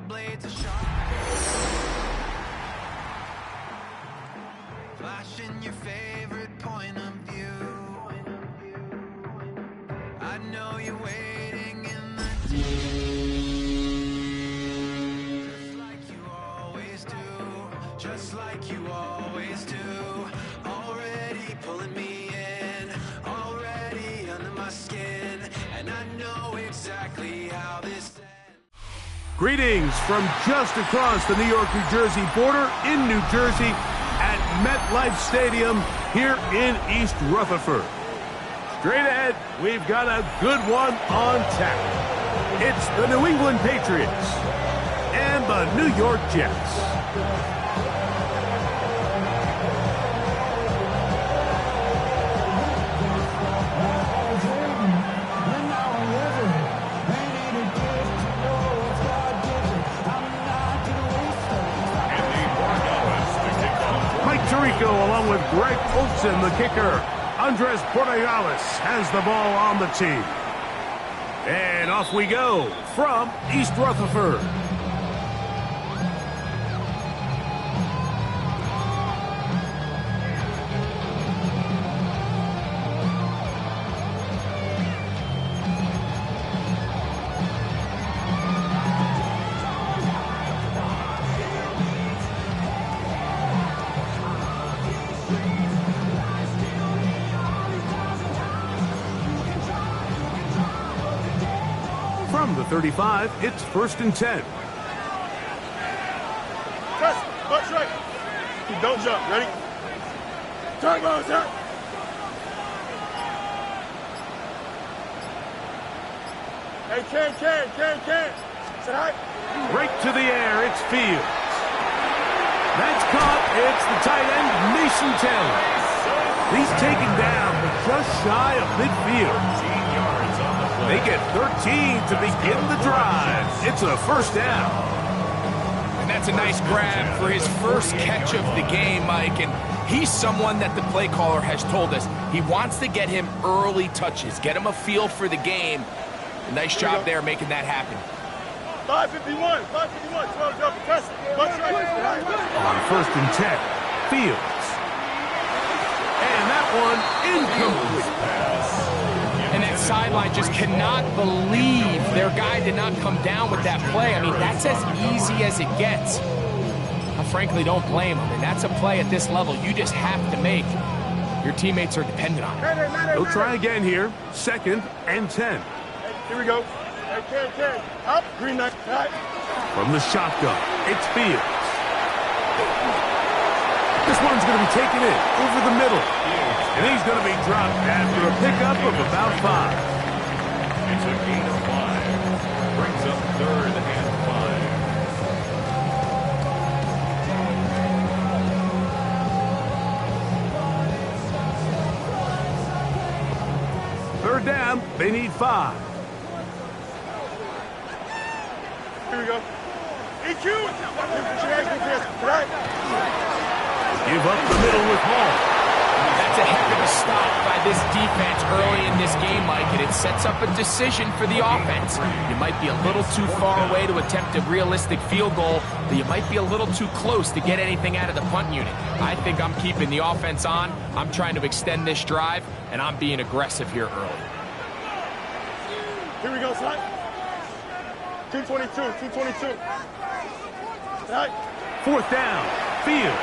blades are sharp. Flashing your favorite point of view. I know you're waiting in the just like you always do, just like you always do. Already pulling me in, already under my skin, and I know exactly how this ends. Greetings from just across the New York-New Jersey border in New Jersey at MetLife Stadium here in East Rutherford. Straight ahead, we've got a good one on tap. It's the New England Patriots and the New York Jets. Tirico along with Greg Olsen, the kicker. Andres Bordayalis has the ball on the team. And off we go from East Rutherford. From the 35, it's 1st and 10. Press, butt strike. Don't jump. Ready? Turn, ball, turn. Hey, Ken. Say hi. Right to the air, it's Fields. That's caught. It's the tight end, Mason Taylor. He's taken down, but just shy of midfield. They get 13 to begin the drive. It's a 1st down. And that's a nice grab for his first catch of the game, Mike. And he's someone that the play caller has told us he wants to get him early touches, get him a feel for the game. A nice job there making that happen. 551, 12 jump, press it. Butt strike. On 1st and 10, Fields. And that one incomplete. And that sideline just cannot believe their guy did not come down with that play. I mean, that's as easy as it gets. I frankly don't blame him. And that's a play at this level you just have to make. Your teammates are dependent on it. He'll try again here. 2nd and 10. Here we go. Hey, Ken. Up. Green knight. Right. From the shotgun, it's Fields. This one's going to be taken in over the middle. And he's going to be dropped after a pickup of about 5. It's a gain of 5. Brings up 3rd and 5. 3rd down, they need 5. Here we go. EQ! Give up the middle with Hall. That's a heck of a stop by this defense early in this game, Mike, and it sets up a decision for the offense. You might be a little too far away to attempt a realistic field goal, but you might be a little too close to get anything out of the punt unit. I think I'm keeping the offense on. I'm trying to extend this drive, and I'm being aggressive here early. Here we go, son. 222. Right. 4th down, Fields.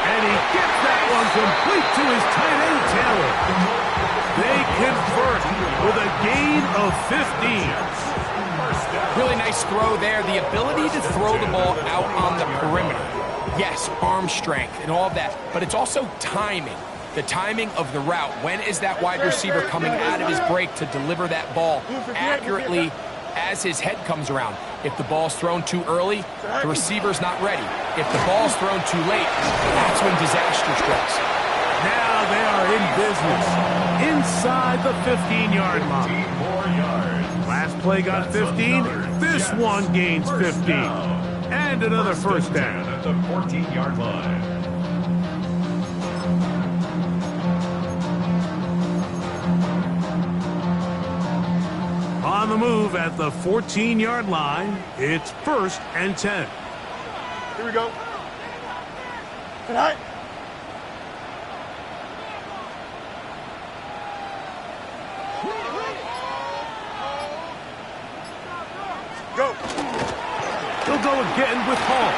And he gets that one complete to his tight end, Taylor. They convert with a gain of 15. Really nice throw there. The ability to throw the ball out on the perimeter. Yes, arm strength and all of that, but it's also timing. The timing of the route. When is that wide receiver coming out of his break to deliver that ball accurately as his head comes around? If the ball's thrown too early, the receiver's not ready. If the ball's thrown too late, that's when disaster strikes. Now they are in business inside the 15-yard line. Last play got 15. This one gains 15. And another 1st down. At the 14-yard line. On the move at the 14-yard line. It's 1st and 10. Here we go. Tonight. Go. He'll go again with Hall.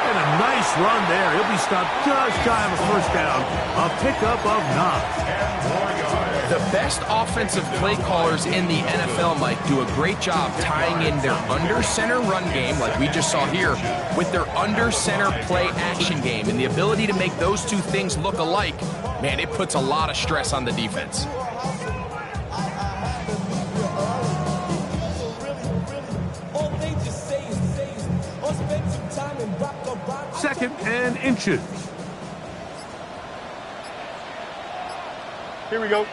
And a nice run there. He'll be stopped just shy of a first down. A pickup of 9. The best offensive play callers in the NFL, Mike, do a great job tying in their under-center run game, like we just saw here, with their under-center play action game. And the ability to make those two things look alike, man, it puts a lot of stress on the defense. Second and inches. Here we go.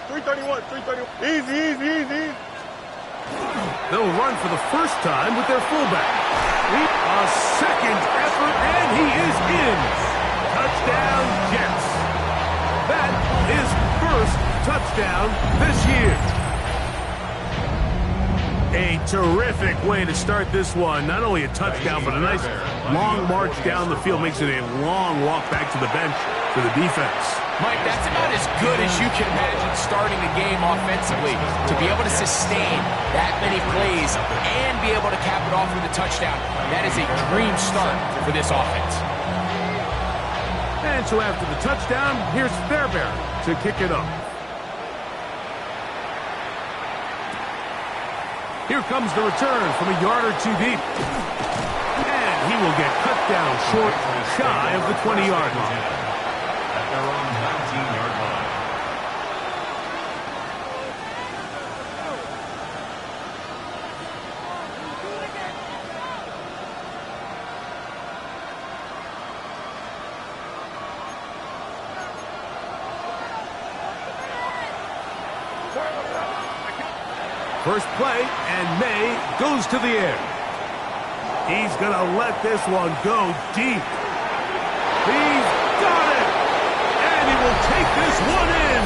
331, 331. Easy, easy, easy. They'll run for the first time with their fullback. A second effort, and he is in. Touchdown, Jets. That is first touchdown this year. A terrific way to start this one. Not only a touchdown, but a nice long march down the field. Makes it a long walk back to the bench for the defense. Mike, that's about as good as you can imagine starting a game offensively. To be able to sustain that many plays and be able to cap it off with a touchdown, that is a dream start for this offense. And so after the touchdown, here's Fairbairn to kick it off. Here comes the return from a yard or two deep. And he will get cut down short, shy of the 20-yard line. At their own 19-yard line. First play, and May goes to the air. He's going to let this one go deep. He's got it! And he will take this one in.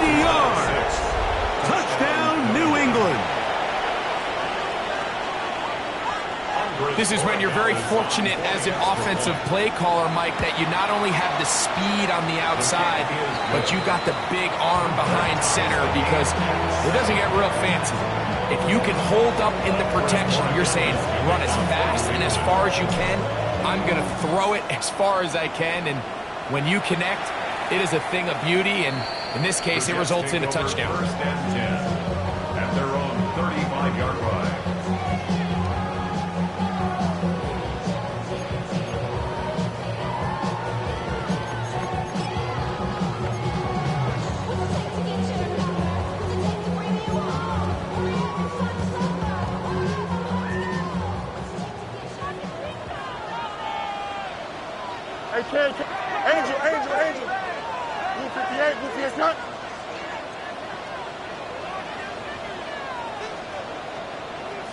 80 yards. Touchdown, New England. This is when you're very fortunate as an offensive play caller, Mike, that you not only have the speed on the outside, but you got the big arm behind center, because it doesn't get real fancy. If you can hold up in the protection, you're saying run as fast and as far as you can. I'm going to throw it as far as I can, and when you connect, it is a thing of beauty, and in this case, it results in a touchdown. First and 10 at their own 35-yard line. Hey, Angel. Blue 58, Blue 58, not.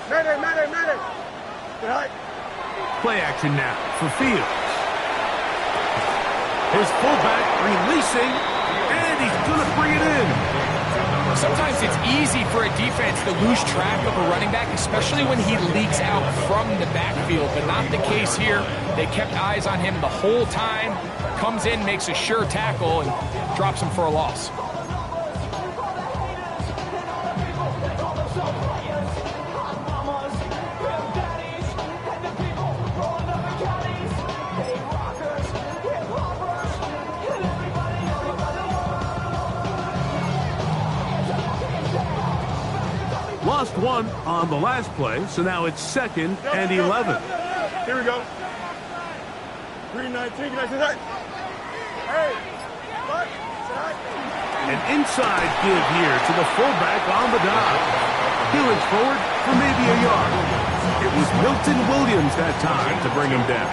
Mayday. Good height. Play action now for Fields. His fullback releasing, and he's going to bring it in. Sometimes it's easy for a defense to lose track of a running back, especially when he leaks out from the backfield, but not the case here. They kept eyes on him the whole time. Comes in, makes a sure tackle, and drops him for a loss. Lost one on the last play, so now it's 2nd and 11. Here we go. 319, Hey, what? An inside give here to the fullback on the dive. Healing forward for maybe a yard. It was Milton Williams that time to bring him down.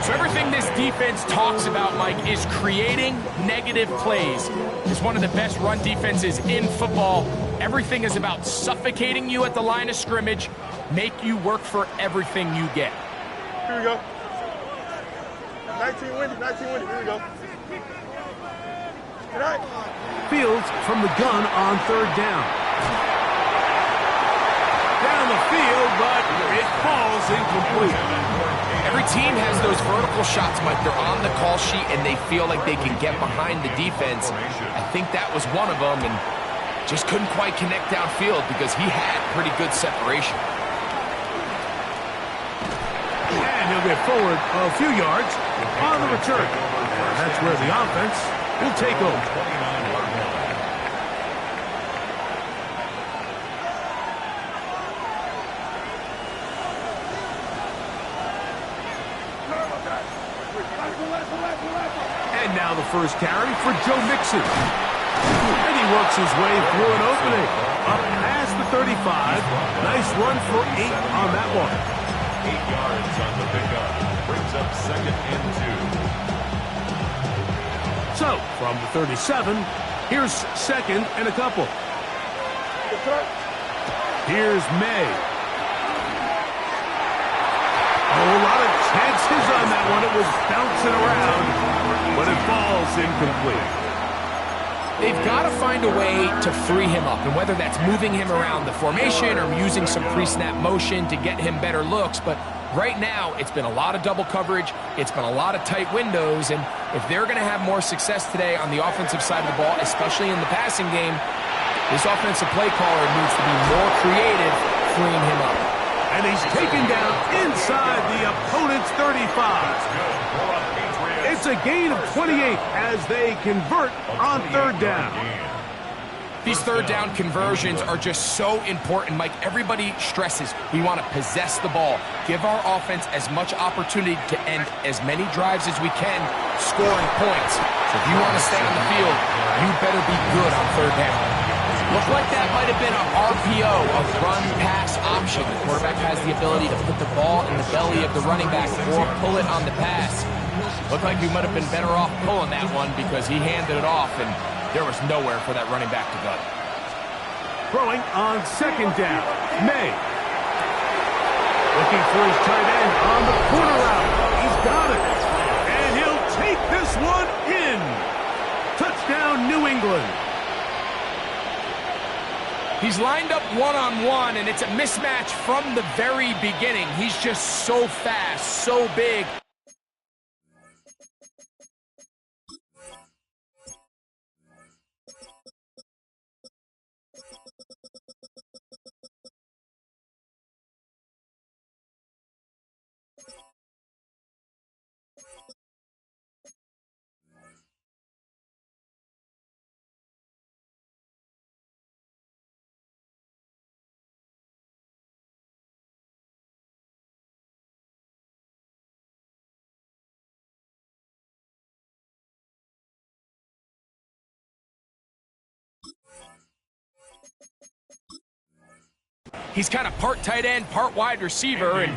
So everything this defense talks about, Mike, is creating negative plays. It's one of the best run defenses in football. Everything is about suffocating you at the line of scrimmage, make you work for everything you get. Here we go. 19 windy. Here we go. Fields from the gun on third down. Down the field, but it falls incomplete. Every team has those vertical shots, Mike. They're on the call sheet, and they feel like they can get behind the defense. I think that was one of them, and just couldn't quite connect downfield because he had pretty good separation. And he'll get forward a few yards on the return. And that's where the offense will take over. And now the first carry for Joe Mixon. And he works his way through an opening. Up past the 35. Nice run for 8 on that one. 8 yards on the pickup. Brings up 2nd and 2. So, from the 37, here's 2nd and a couple. Here's May. Oh, a lot of chances on that one. It was bouncing around, but it falls incomplete. They've got to find a way to free him up, and whether that's moving him around the formation or using some pre-snap motion to get him better looks, but right now it's been a lot of double coverage, it's been a lot of tight windows, and if they're going to have more success today on the offensive side of the ball, especially in the passing game, this offensive play caller needs to be more creative freeing him up. And he's taken down inside the opponent's 35. It's a gain of 28 as they convert on third down. These third down conversions are just so important, Mike. Everybody stresses we want to possess the ball, give our offense as much opportunity to end as many drives as we can, scoring points. So if you want to stay on the field, you better be good on third down. Looked like that might have been an RPO, a run-pass option. The quarterback has the ability to put the ball in the belly of the running back or pull it on the pass. Looked like he might have been better off pulling that one because he handed it off, and there was nowhere for that running back to go. Throwing on 2nd down, May. Looking for his tight end on the corner route. He's got it. And he'll take this one in. Touchdown, New England. He's lined up one-on-one, and it's a mismatch from the very beginning. He's just so fast, so big. He's kind of part tight end, part wide receiver, and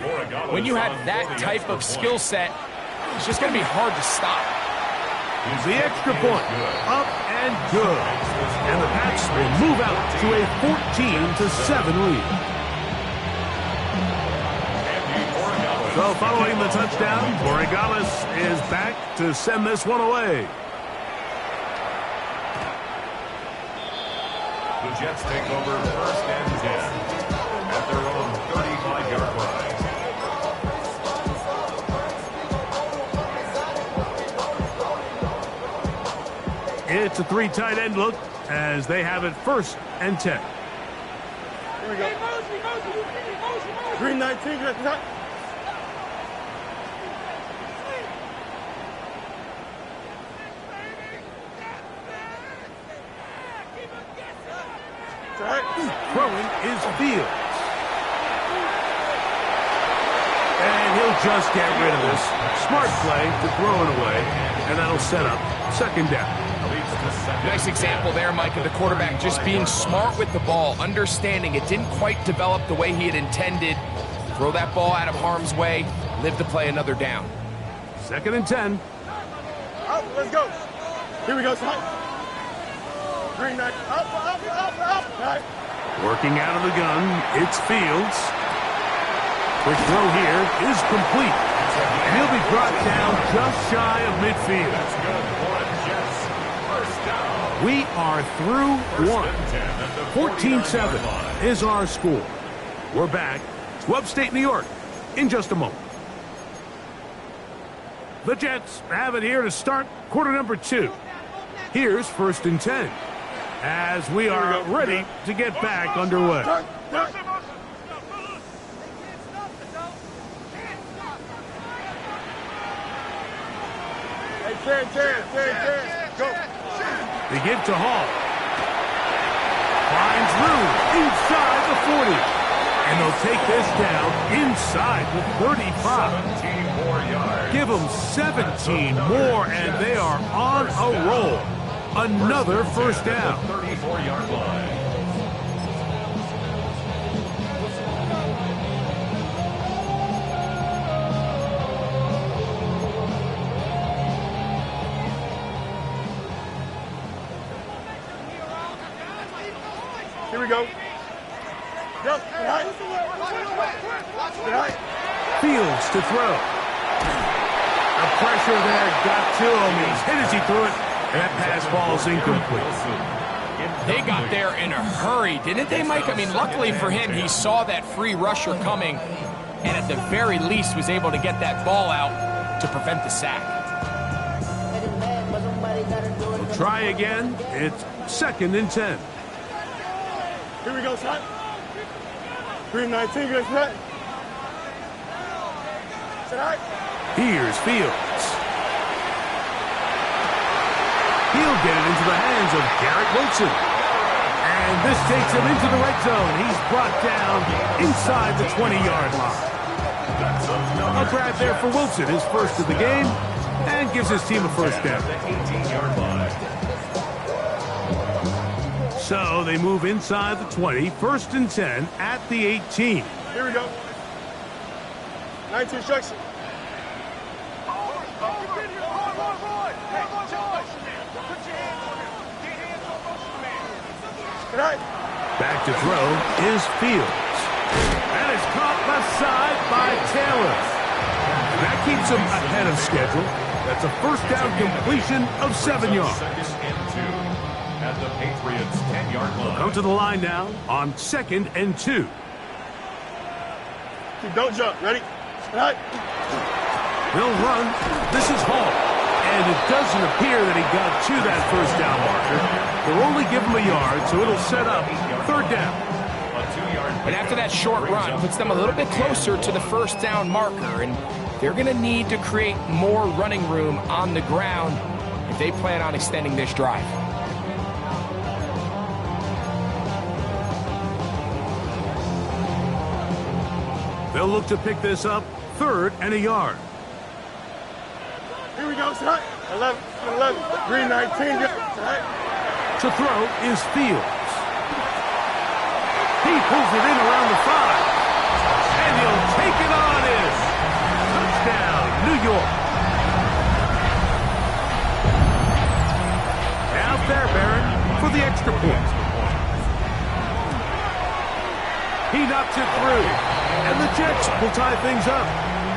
when you have that type of skill set, it's just going to be hard to stop. Here's the extra point. Up and good. And the Pats will move out to a 14-7 lead. So following the touchdown, Borregales is back to send this one away. The Jets take over 1st and 10 at their own 35-yard line. It's a 3 tight end look as they have it 1st and 10. Here we go. 319. Throwing is Fields. And he'll just get rid of this. Smart play to throw it away, and that'll set up 2nd down. Nice example there, Mike, of the quarterback just being smart with the ball, understanding it didn't quite develop the way he had intended. Throw that ball out of harm's way, live to play another down. 2nd and 10. Up, let's go. Here we go, son. 3-9. Up. Right. Working out of the gun, it's Fields. Quick throw here is complete. And he'll be brought down just shy of midfield. That's good for the Jets. 1st We are through one. 14-7 is our score. We're back to upstate New York in just a moment. The Jets have it here to start quarter number 2. Here's 1st and 10 as we are ready to get back underway. Go. They give to Hall. Finds room inside the 40. And they'll take this down inside the 35. 17 more yards. Give them 17 more, and they are on a roll. Another first down. 34-yard line. Here we go. Go. Fields to throw. The pressure there got to him. He's hit as he threw it, and that pass ball is incomplete. They got there in a hurry, didn't they, Mike? I mean, luckily for him, he saw that free rusher coming, and at the very least was able to get that ball out to prevent the sack. We'll try again. It's 2nd and 10. Here we go, son. 3-19, good set. Here's Fields. He'll get it into the hands of Garrett Wilson. And this takes him into the red zone. He's brought down inside the 20-yard line. A grab there for Wilson, his first of the game, and gives his team a first down. 18-yard line. So they move inside the 20, 1st and 10 at the 18. Here we go. 19 instruction. Back to throw is Fields. And it's caught left side by Taylor. That keeps him ahead of schedule. That's a first down completion of 7 yards. 2nd and 2 at the Patriots' 10-yard line. Come to the line now on 2nd and 2. Don't jump. Ready? They'll run. This is Hall. And it doesn't appear that he got to that first down marker. They'll only give him a yard, so it'll set up 3rd down. But after that short run, puts them a little bit closer to the first down marker, and they're going to need to create more running room on the ground if they plan on extending this drive. They'll look to pick this up 3rd and a yard. Here we go, son. 11. 3-19. To throw is Fields. He pulls it in around the 5. And he'll take it on in. Touchdown, New York. Now Fairbairn for the extra point. He knocks it through. And the Jets will tie things up.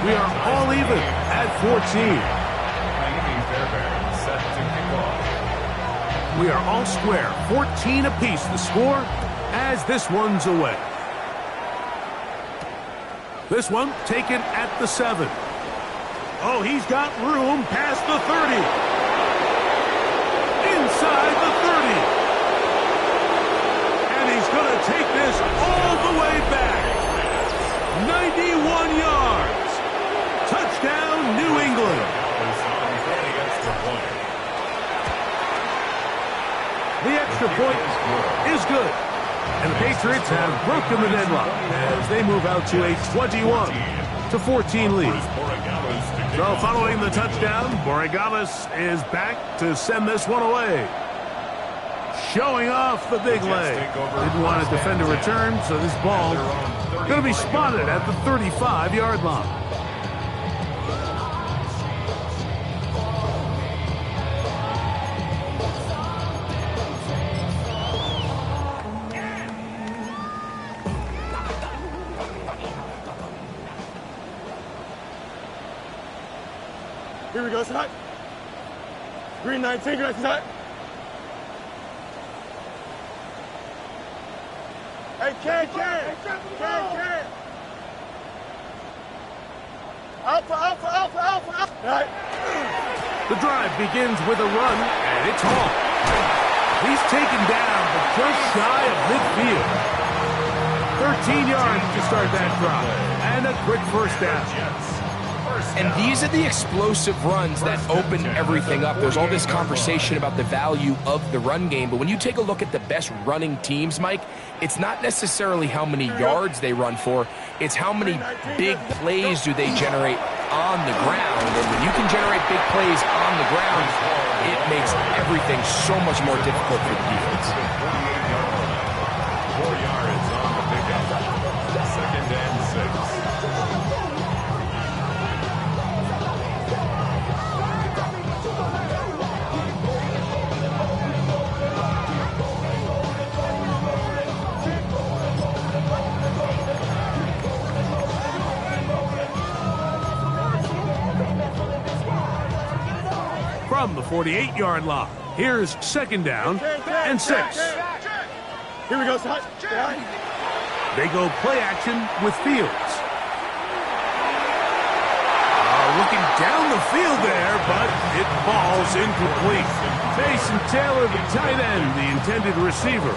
We are all even at 14. We are all square, 14 apiece the score as this one's away. This one taken at the 7. Oh, he's got room past the 30. Inside the 30. And he's going to take this all the way back. 91 yards. Touchdown, New England. The extra point is good. And the Patriots have broken the deadlock as they move out to a 21-14 lead. So following the touchdown, Borregales is back to send this one away. Showing off the big leg. Didn't want to defend a return, so this ball going to be spotted at the 35-yard line. Here we go, son. 3-19, good set. Hey, Ken. Alpha. All right. The drive begins with a run, and it's off. He's taken down, but just shy of midfield. 13 yards to start that drive, and a quick first down. And these are the explosive runs that open everything up. There's all this conversation about the value of the run game, but when you take a look at the best running teams, Mike, it's not necessarily how many yards they run for, it's how many big plays do they generate on the ground. And when you can generate big plays on the ground, it makes everything so much more difficult for the defense. 4 yards on the pickup. 2nd and 6. From the 48-yard line, here's 2nd down and 6. Here we go, son. They go play action with Fields. Looking down the field there, but it falls incomplete. Mason Taylor, the tight end, the intended receiver.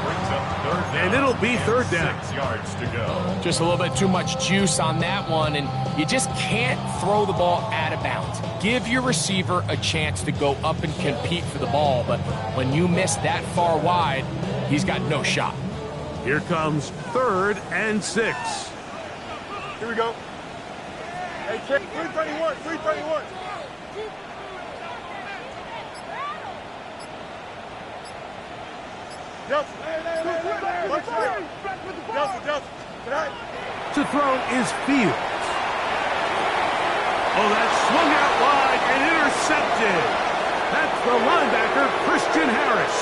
And it'll be 3rd down. 6 yards to go. Just a little bit too much juice on that one, and you just can't throw the ball out of bounds. Give your receiver a chance to go up and compete for the ball, but when you miss that far wide, he's got no shot. Here comes 3rd and 6. Here we go. Hey, Ken, 331. Delta. To throw is Fields. Oh, that's swung out wide and intercepted. That's the linebacker, Christian Harris.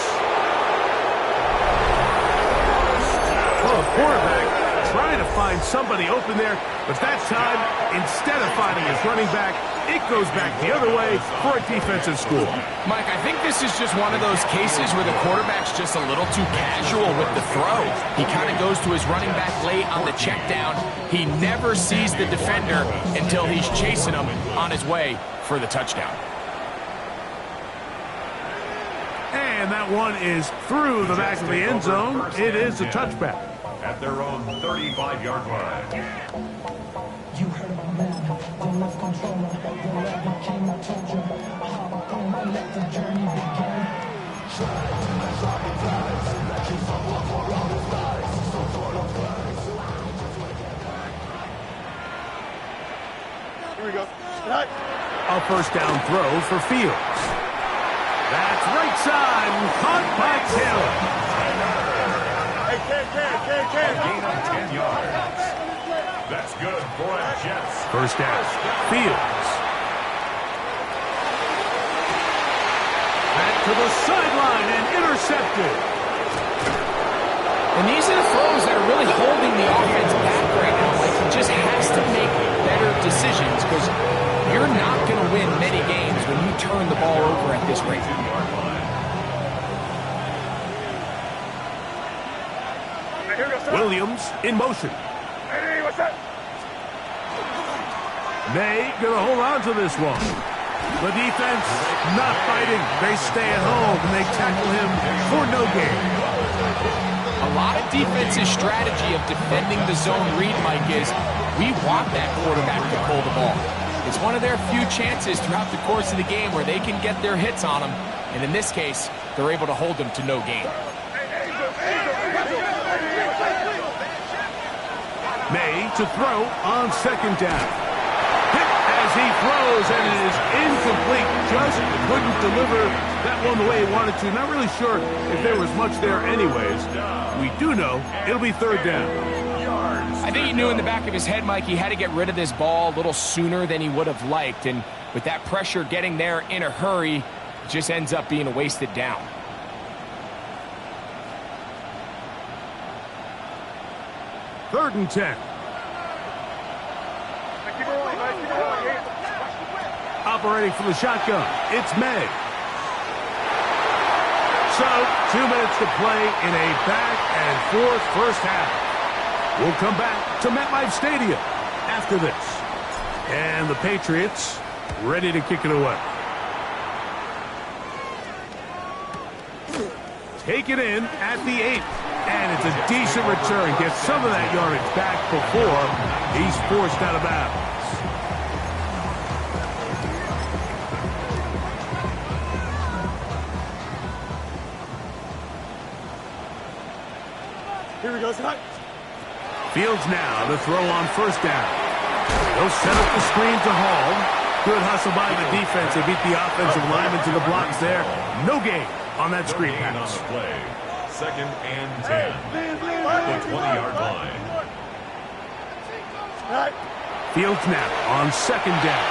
Oh, the quarterback trying to find somebody open there, but that time, instead of finding his running back, it goes back the other way for a defensive score. Mike, I think this is just one of those cases where the quarterback's just a little too casual with the throw. He kind of goes to his running back late on the check down. He never sees the defender until he's chasing him on his way for the touchdown. And that one is through the back of the end zone. It is a touchback. At their own 35-yard line. You heard my man, they lost control. The rabbit king, I told you. Hop on and let the journey begin. Here we go. A first down throw for Fields. That's right side, caught by Taylor. Gain of 10 yards. That's good for a Jets. First down, Fields. Back to the sideline and intercepted. And these are the throws that are really holding the offense back right now. Like, he just has to make better decisions because you're not going to win many games when you turn the ball over at this rate. Williams in motion. Hey, what's that? May gonna hold on to this one. The defense not fighting. They stay at home and they tackle him for no gain. A lot of defensive strategy of defending the zone read, Mike, is we want that quarterback to pull the ball. It's one of their few chances throughout the course of the game where they can get their hits on him. And in this case, they're able to hold him to no gain. May to throw on 2nd down. Hit as he throws, and it is incomplete. Just couldn't deliver that one the way he wanted to. Not really sure if there was much there anyways. We do know it'll be 3rd down. I think he knew in the back of his head, Mike, he had to get rid of this ball a little sooner than he would have liked. And with that pressure getting there in a hurry, it just ends up being a wasted down. Third and 10. Operating from the shotgun, it's May. So, 2 minutes to play in a back-and-forth first half. We'll come back to MetLife Stadium after this. And the Patriots ready to kick it away. Take it in at the 8. And it's a decent return. Gets some of that yardage back before he's forced out of bounds. Here we go, Scott. Fields now to throw on first down. They'll set up the screen to Hall. Good hustle by the defense. They beat the offensive lineman to the blocks there. No gain on that screen pass. On the play. 2nd and 10. The 20-yard line. Fields now on 2nd down.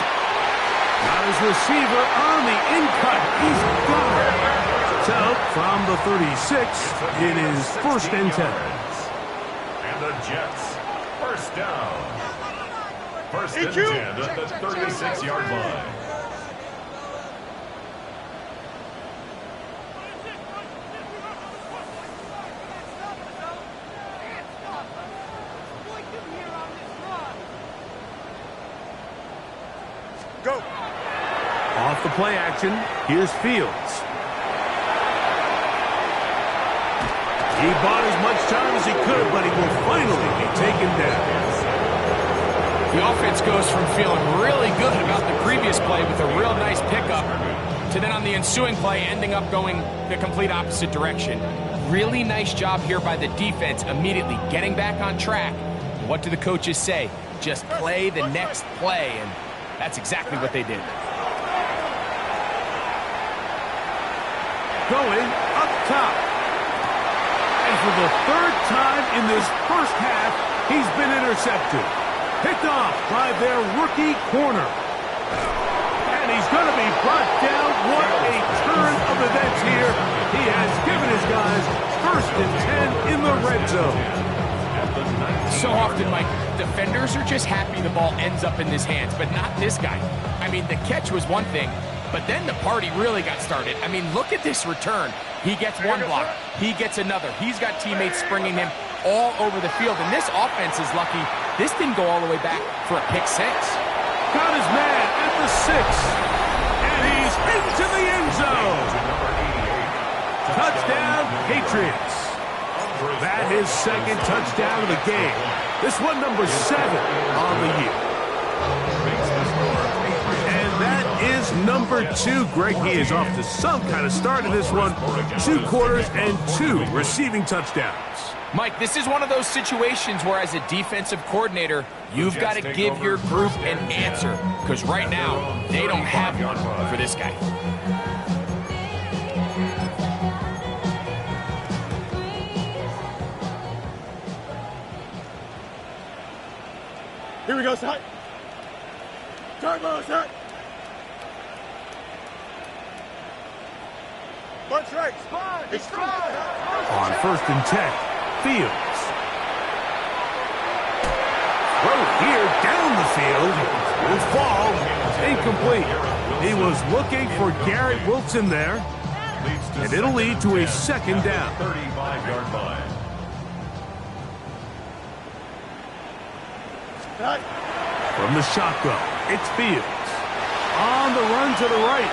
Got his receiver on the in-cut. He's got it. So, from the 36, it is 1st and 10. And the Jets, first down. 1st and 10 at the 36-yard line. Go. Off the play action, here's Fields. He bought as much time as he could, but he will finally be taken down. The offense goes from feeling really good about the previous play with a real nice pickup to then on the ensuing play ending up going the complete opposite direction. Really nice job here by the defense immediately getting back on track. What do the coaches say? Just play the next play, and that's exactly what they did. Going up top. And for the 3rd time in this first half, he's been intercepted. Picked off by their rookie corner. And he's going to be brought down. What a turn of events here. He has given his guys 1st and 10 in the red zone. So often, Mike, defenders are just happy the ball ends up in his hands, but not this guy. I mean, the catch was one thing, but then the party really got started. I mean, look at this return. He gets one block. He gets another. He's got teammates springing him all over the field, and this offense is lucky this didn't go all the way back for a pick 6. Got his man at the 6, and he's into the end zone. Touchdown, Patriots. That is 2nd touchdown of the game. This one number 7 on the year. And that is number 2. Greg, he is off to some kind of start in this one. 2 quarters and 2 receiving touchdowns. Mike, this is one of those situations where as a defensive coordinator, you've got to give your group an answer. Because right now, they don't have one for this guy. Here we go, Scott. Turbo, Scott. Bunch right. It's On 1st and 10, Fields. Throw here down the field. Will fall. Incomplete. He was looking for Garrett Wilson there. And it'll lead to a 2nd down. 35-yard line. From the shotgun, it's Fields. On the run to the right.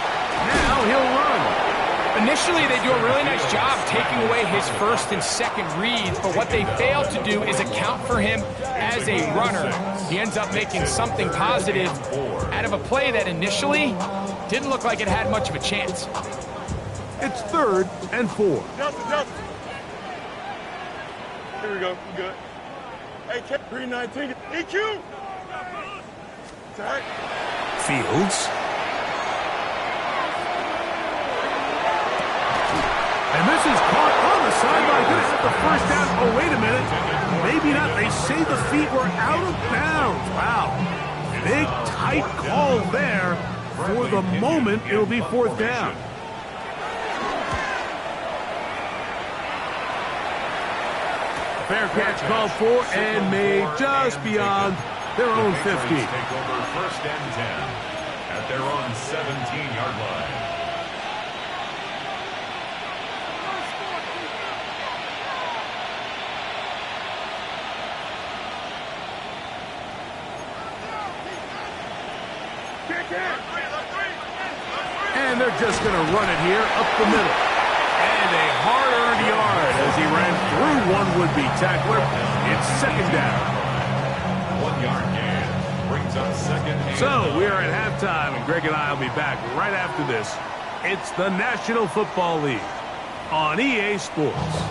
Now he'll run. Initially, they do a really nice job taking away his 1st and 2nd reads, but what they fail to do is account for him as a runner. He ends up making something positive out of a play that initially didn't look like it had much of a chance. It's 3rd and 4. Justin. Here we go. We good. Hey, 319. EQ. Tight. Fields. And this is caught on the sideline. Going to hit the 1st down. Oh, wait a minute. Maybe not. They say the feet were out of bounds. Wow. Big, tight call there. For the moment, it'll be 4th down. Fair catch called for and made just beyond their own 50. Take over 1st and 10 at their own 17-yard line. And they're just going to run it here up the middle. And a hard-earned yard as he ran through one would-be tackler. It's second down. 1 yard gain brings up second. So we are at halftime, and Greg and I will be back right after this. It's the National Football League on EA Sports.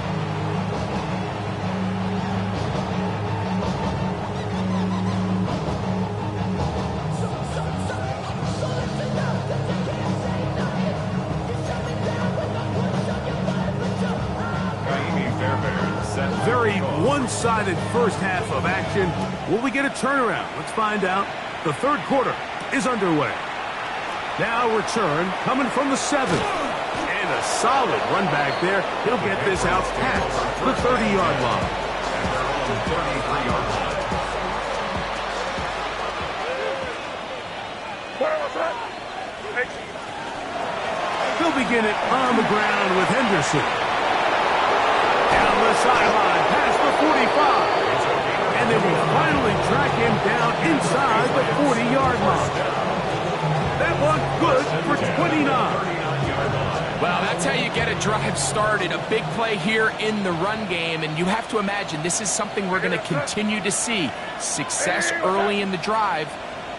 Very one-sided first half of action. Will we get a turnaround? Let's find out. The third quarter is underway. Now return coming from the 7. And a solid run back there. He'll get this out past the 30-yard line. They'll begin it on the ground with Henderson. Down the sideline, past the 45. And they will finally track him down inside the 40-yard line. That one good for 29. Well, that's how you get a drive started. A big play here in the run game, and you have to imagine this is something we're going to continue to see. Success early in the drive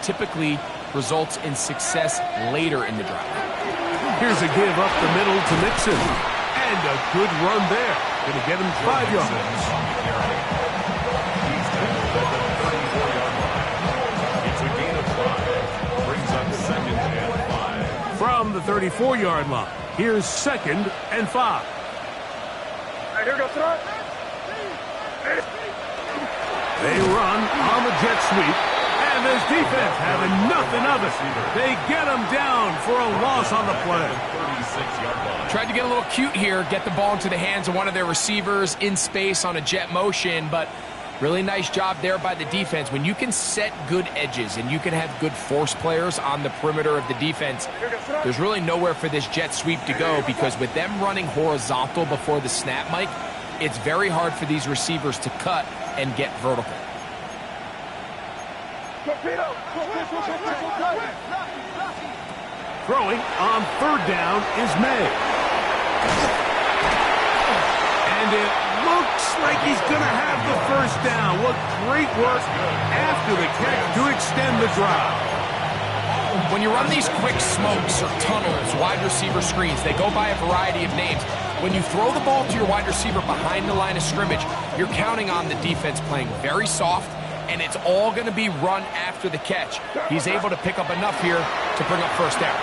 typically results in success later in the drive. Here's a give up the middle to Mixon. And a good run there. Going to get him 5 yards. It's a gain of 5. Brings up second and 5. From the 34-yard line, here's second and 5. Hey, here goes throw. They run on the jet sweep. And this defense having nothing of it. They get him down for a loss on the play. 36-yard line. Tried to get a little cute here, get the ball into the hands of one of their receivers in space on a jet motion, but really nice job there by the defense. When you can set good edges and you can have good force players on the perimeter of the defense, there's really nowhere for this jet sweep to go, because with them running horizontal before the snap, Mike, it's very hard for these receivers to cut and get vertical. Throwing on third down is May. And it looks like he's going to have the first down. What great work after the catch to extend the drive. When you run these quick smokes or tunnels, wide receiver screens, they go by a variety of names. When you throw the ball to your wide receiver behind the line of scrimmage, you're counting on the defense playing very soft, and it's all going to be run after the catch. He's able to pick up enough here to bring up first down.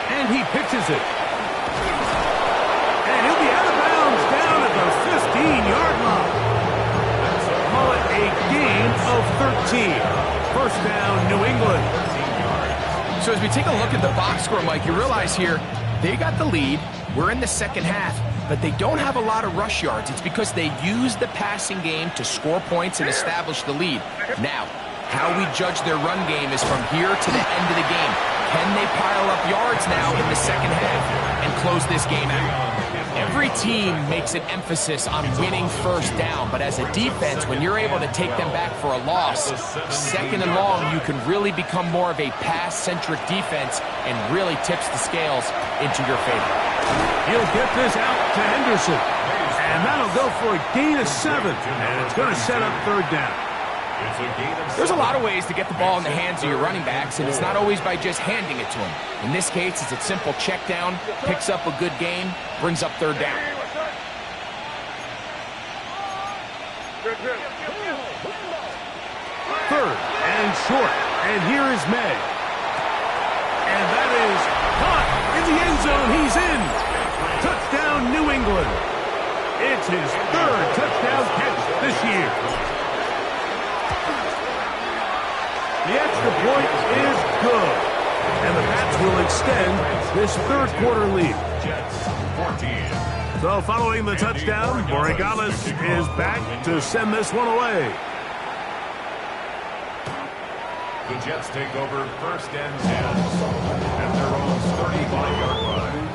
And he pitches it. And he'll be out of bounds down at the 15-yard line. Call it a gain of 13. First down, New England. So as we take a look at the box score, Mike, you realize here they got the lead. We're in the second half, but they don't have a lot of rush yards. It's because they use the passing game to score points and establish the lead. Now, how we judge their run game is from here to the end of the game. Can they pile up yards now in the second half and close this game out? Every team makes an emphasis on winning first down, but as a defense, when you're able to take them back for a loss, second and long, you can really become more of a pass-centric defense and really tips the scales into your favor. He'll get this out to Henderson. And that'll go for a gain of 7. And it's going to set up third down. There's a lot of ways to get the ball in the hands of your running backs, and it's not always by just handing it to them. In this case, it's a simple check down, picks up a good gain, brings up third down. Third and short. And here is May. And that is caught in the end zone. He's in. Touchdown, New England. It's his third touchdown catch this year. The extra point is good. And the Pats will extend this third quarter lead. So following the touchdown, Borregales is back to send this one away. The Jets take over first and 10 at their own 35-yard line.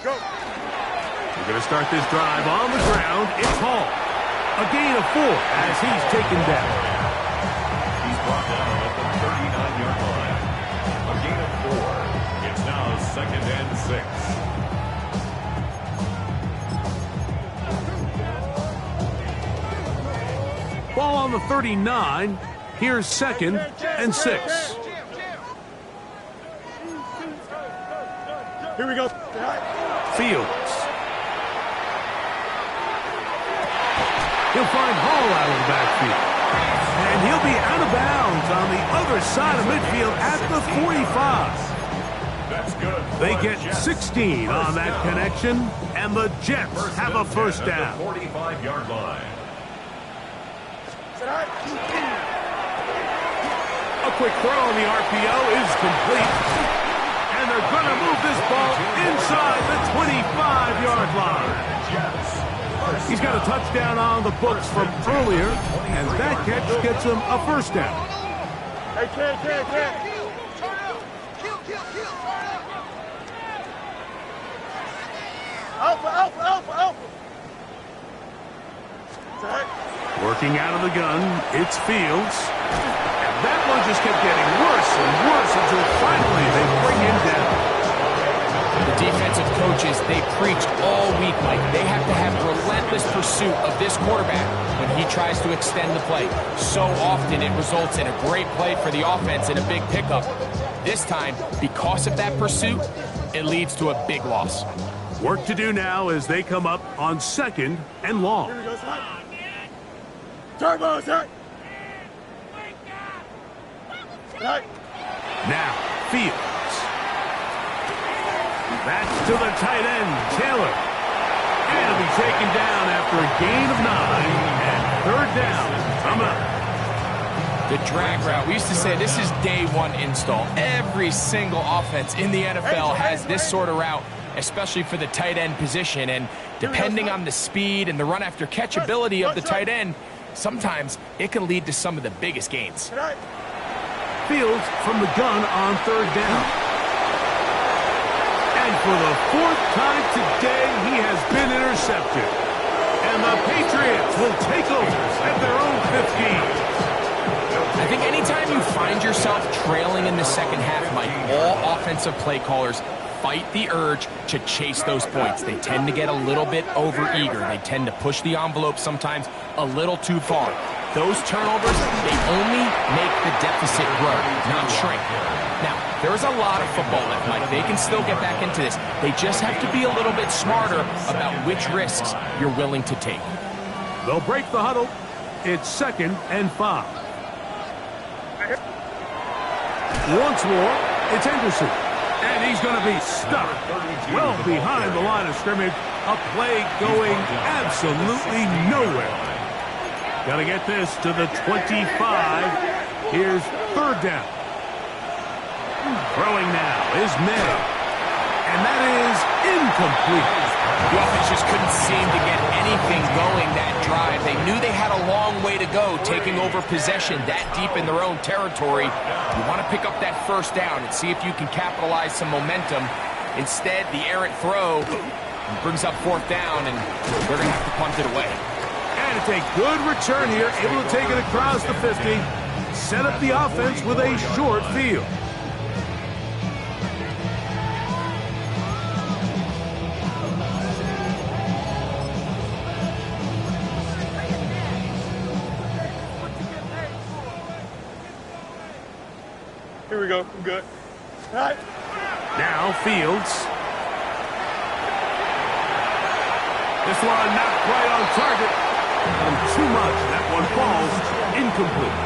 Go. We're going to start this drive on the ground. It's Hall. A gain of 4 as he's taken down. He's brought down at the 39-yard line. A gain of 4. It's now 2nd and 6. Ball on the 39. Here's 2nd and 6. Here we go. Fields. He'll find Hall out of the backfield. And he'll be out of bounds on the other side of midfield at the 45. That's good. They get 16 on that connection, and the Jets have a first down. 45-yard line. A quick throw on the RPO is complete. And they're going to move this ball inside the 25-yard line. He's got a touchdown on the books from earlier, and that catch gets him a first down. Hey, Ken. Alpha. Working out of the gun, it's Fields. And that one just kept getting worse and worse until finally they bring him down. The defensive coaches, they preached all week, Mike. They have to have relentless pursuit of this quarterback when he tries to extend the play. So often it results in a great play for the offense and a big pickup. This time, because of that pursuit, it leads to a big loss. Work to do now as they come up on 2nd and long. Here we go, son. Turbo, sir. Now, Fields. That's to the tight end, Taylor. And he'll be taken down after a gain of 9 and 3rd down coming up. The drag route, we used to say this is day 1 install. Every single offense in the NFL has this sort of route, especially for the tight end position. And depending on the speed and the run after catch ability of the tight end, sometimes it can lead to some of the biggest gains. Fields from the gun on 3rd down. And for the 4th time today, he has been intercepted. And the Patriots will take over at their own 15. I think anytime you find yourself trailing in the second half, Mike, all offensive play callers fight the urge to chase those points. They tend to get a little bit overeager. They tend to push the envelope sometimes a little too far. Those turnovers, they only make the deficit grow, not shrink. Now, there is a lot of football left, Mike. They can still get back into this. They just have to be a little bit smarter about which risks you're willing to take. They'll break the huddle. It's 2nd and 5. Once more, it's Henderson. And he's going to be stuck well behind the line of scrimmage. A play going absolutely nowhere. Got to get this to the 25. Here's 3rd down. Throwing now is May. And that is incomplete. The offense just couldn't seem to get anything going that drive. They knew they had a long way to go taking over possession that deep in their own territory. You want to pick up that first down and see if you can capitalize some momentum. Instead, the errant throw brings up 4th down, and they're going to have to punt it away. And it's a good return here, able to take it across the 50. Set up the offense with a short field. Here we go. I'm good. All right. Now Fields. This one not quite on target. And too much. That one falls incomplete.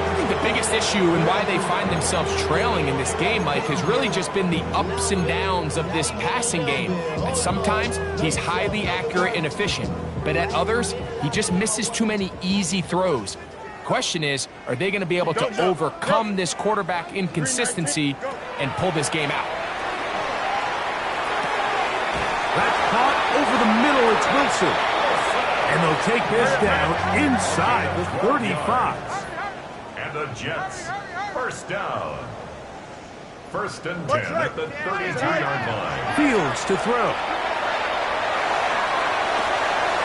I think the biggest issue and why they find themselves trailing in this game, Mike, has really just been the ups and downs of this passing game. And sometimes he's highly accurate and efficient, but at others, he just misses too many easy throws. Question is, are they going to be able to overcome this quarterback inconsistency and pull this game out? That's caught over the middle. It's Wilson. And they'll take this down inside the 35. And the Jets, first down. 1st and 10 at the 32-yard line. Fields to throw.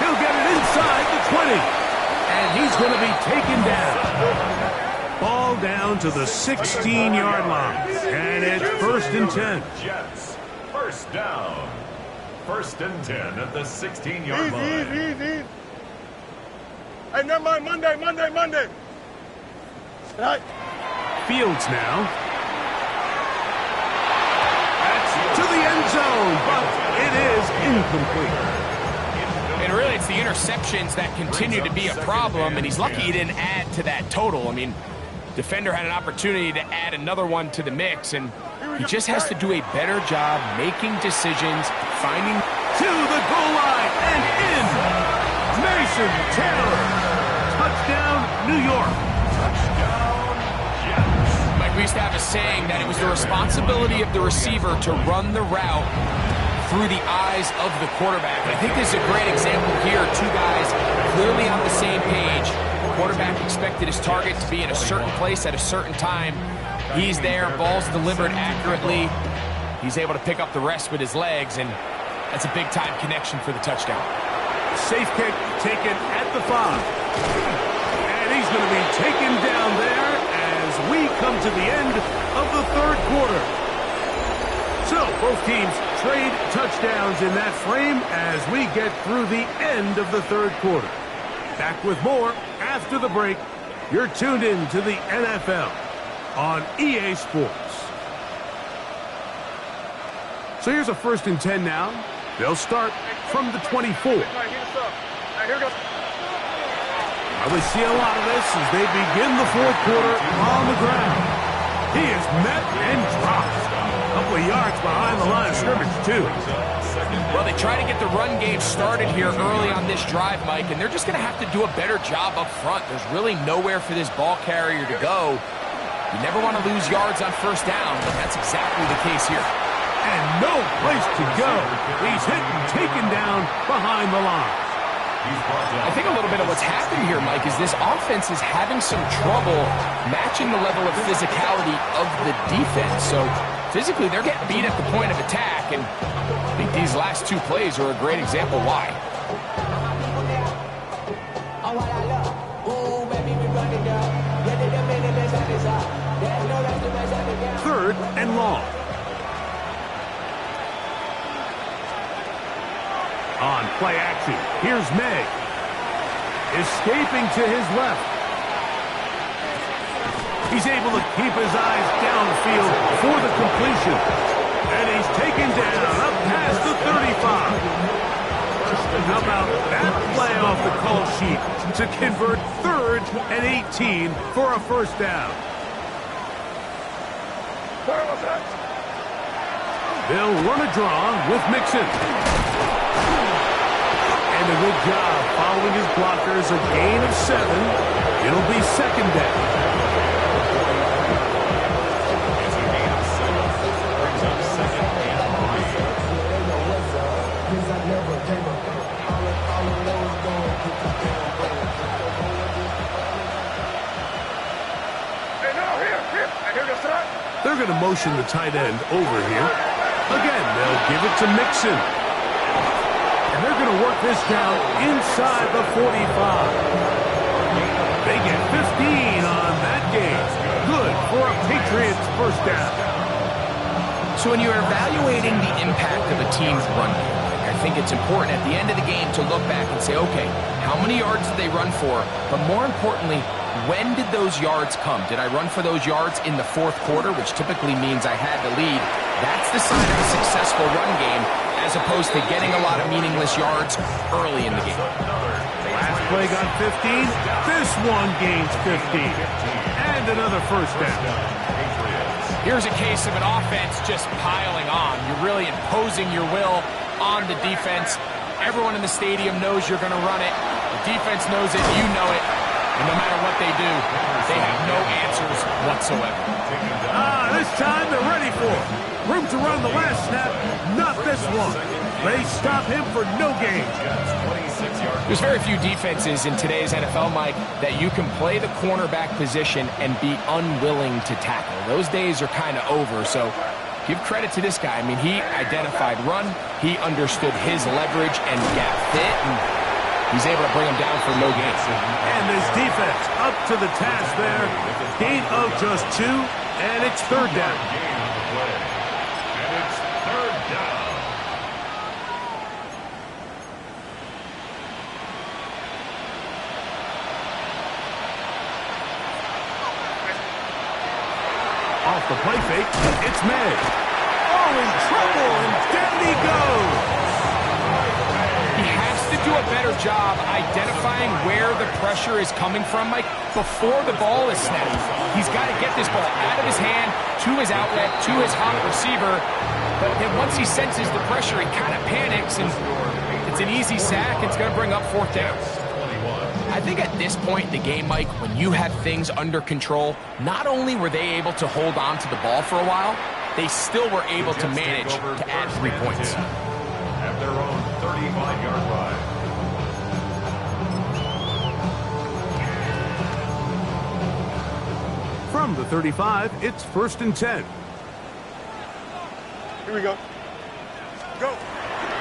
He'll get it inside the 20. And he's going to be taken down. Ball down to the 16-yard line. And it's 1st and 10. Jets. First down. 1st and 10 at the 16-yard line. Easy. Hey, never mind. Monday. Right. Fields now. That's to the end zone, but it is incomplete. And really, it's the interceptions that continue to be a problem, and he's lucky he didn't add to that total. I mean, defender had an opportunity to add another one to the mix, and he just has to do a better job making decisions, finding... To the goal line and in. Mason Taylor. Touchdown, New York. Touchdown, Jets. Mike, we used to have a saying that it was the responsibility of the receiver to run the route through the eyes of the quarterback. And I think this is a great example here. Two guys clearly on the same page. The quarterback expected his target to be in a certain place at a certain time. He's there, ball's delivered accurately. He's able to pick up the rest with his legs, and that's a big-time connection for the touchdown. Safe kick taken at the 5. And he's going to be taken down there as we come to the end of the 3rd quarter. So, both teams trade touchdowns in that frame as we get through the end of the 3rd quarter. Back with more after the break. You're tuned in to the NFL on EA Sports. So here's a 1st and 10 now. They'll start from the 24. Here we go. We see a lot of this as they begin the 4th quarter on the ground. He is met and dropped. A couple of yards behind the line of scrimmage, too. Well, they try to get the run game started here early on this drive, Mike, and they're just going to have to do a better job up front. There's really nowhere for this ball carrier to go. You never want to lose yards on 1st down, but that's exactly the case here. And no place to go. He's hit and taken down behind the line. I think a little bit of what's happened here, Mike, is this offense is having some trouble matching the level of physicality of the defense. So physically, they're getting beat at the point of attack, and I think these last 2 plays are a great example why. 3rd and long. On play action, here's May. Escaping to his left. He's able to keep his eyes downfield for the completion. And he's taken down up past the 35. How about that play off the call sheet to convert 3rd and 18 for a 1st down. They'll run a draw with Mixon. And a good job following his blockers, a gain of 7. It'll be 2nd down. Brings up 2nd and 3. They're going to motion the tight end over here. Again, they'll give it to Mixon. And they're going to work this down inside the 45. They get 15 on that game. Good for a Patriots 1st down. So when you're evaluating the impact of a team's run game, I think it's important at the end of the game to look back and say, okay, how many yards did they run for? But more importantly, when did those yards come? Did I run for those yards in the 4th quarter, which typically means I had the lead? That's the sign of a successful run game, as opposed to getting a lot of meaningless yards early in the game. Last play got 15. This one gains 15. And another 1st down. Here's a case of an offense just piling on. You're really imposing your will on the defense. Everyone in the stadium knows you're going to run it. The defense knows it. You know it. And no matter what they do, they have no answers whatsoever. This time they're ready for it. Room to run the last snap, not this one. They stop him for no gain. There's very few defenses in today's NFL, Mike, that you can play the cornerback position and be unwilling to tackle. Those days are kind of over, so give credit to this guy. I mean, he identified run, he understood his leverage and gap fit, and He's able to bring him down for no gain. And this defense up to the task there. Gain of just 2, and it's third down. Gain on the play. And it's third down. Off the play fake, it's May. Oh, in trouble, and down he goes. He has to do a better job identifying where the pressure is coming from, Mike, before the ball is snapped. He's got to get this ball out of his hand, to his outlet, to his hot receiver. But then once he senses the pressure, he kind of panics, and it's an easy sack. It's going to bring up fourth down. I think at this point in the game, Mike, when you have things under control, not only were they able to hold on to the ball for a while, they still were able to manage to add 3 points. At their own 35-yard line. From the 35, it's 1st and 10. Here we go. Go.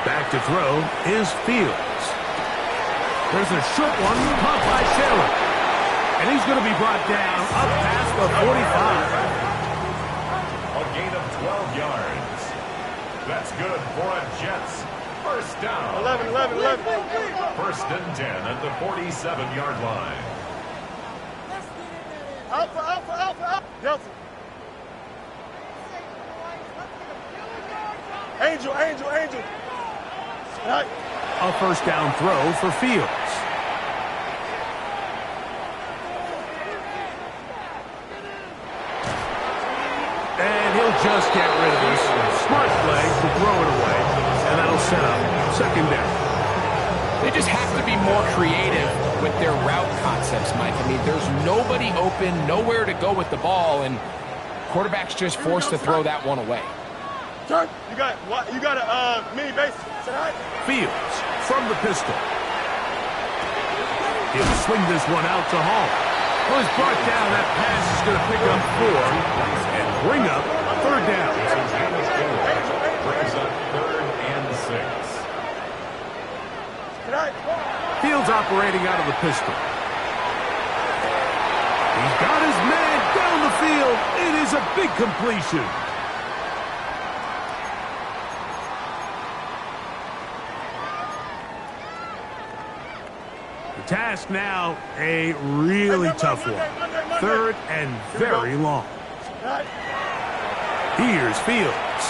Back to throw is Fields. There's a short one caught by Saylor. And he's going to be brought down up past the 45. A gain of 12 yards. That's good for a Jets. First down. 11. First and 10 at the 47-yard line. Alpha. Delta. Angel. Right. A first down throw for Fields. And he'll just get rid of this. Smart play to throw it away. And that'll set up second down. They just have to be more creative with their route concepts, Mike. I mean, there's nobody open, nowhere to go with the ball, and quarterback's just forced to throw that one away. Turn. You got a mini base. Fields from the pistol. He'll swing this one out to Hall. Well, it's brought down. That pass is going to pick up 4 and bring up third down. Brings up 3rd and 6. Fields operating out of the pistol. He's got his man down the field. It is a big completion. The task now, a really tough one. 3rd and very long. Here's Fields.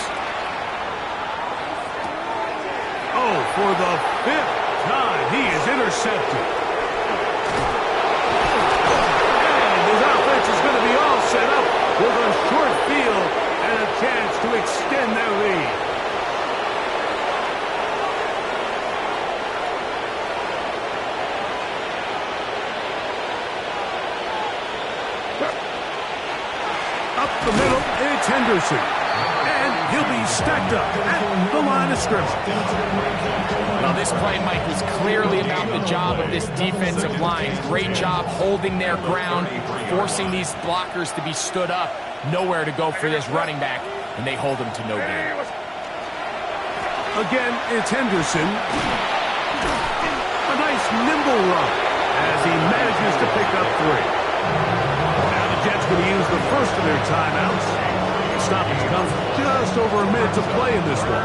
Oh, for the 5th time, he is intercepted. And his offense is going to be all set up with a short field and a chance to extend their lead. Up the middle, it's Henderson. And he'll be stacked up at the line of scrimmage. Now, this play, Mike, was clearly about the job of this defensive line. Great job holding their ground, forcing these blockers to be stood up. Nowhere to go for this running back, and they hold him to no gain. Again, it's Henderson. A nice nimble run as he manages to pick up 3. Now the Jets going to use the first of their timeouts. The stoppage comes just over a minute to play in this one.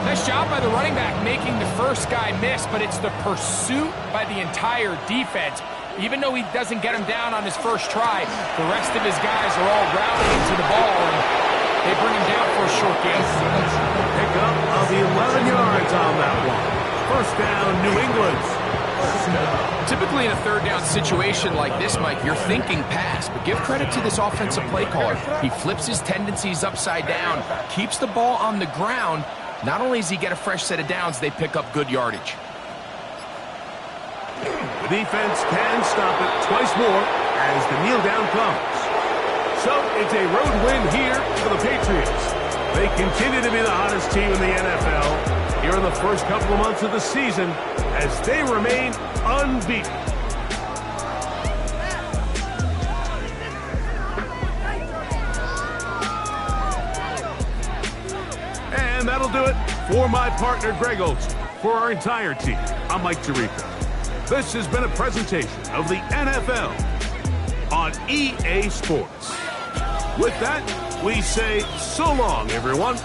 Nice job by the running back making the first guy miss, but it's the pursuit by the entire defense. Even though he doesn't get him down on his first try, the rest of his guys are all rallying to the ball, and they bring him down for a short gain. Pick up of 11 yards on that one. First down, New England. Typically in a third down situation like this, Mike, you're thinking pass, but give credit to this offensive play caller. He flips his tendencies upside down, keeps the ball on the ground. Not only does he get a fresh set of downs, they pick up good yardage. The defense can stop it twice more as the kneel down comes. So it's a road win here for the Patriots. They continue to be the hottest team in the NFL here in the first couple of months of the season as they remain unbeaten. And that'll do it for my partner, Greg Olson. For our entire team, I'm Mike Tirico. This has been a presentation of the NFL on EA Sports. With that, we say so long, everyone.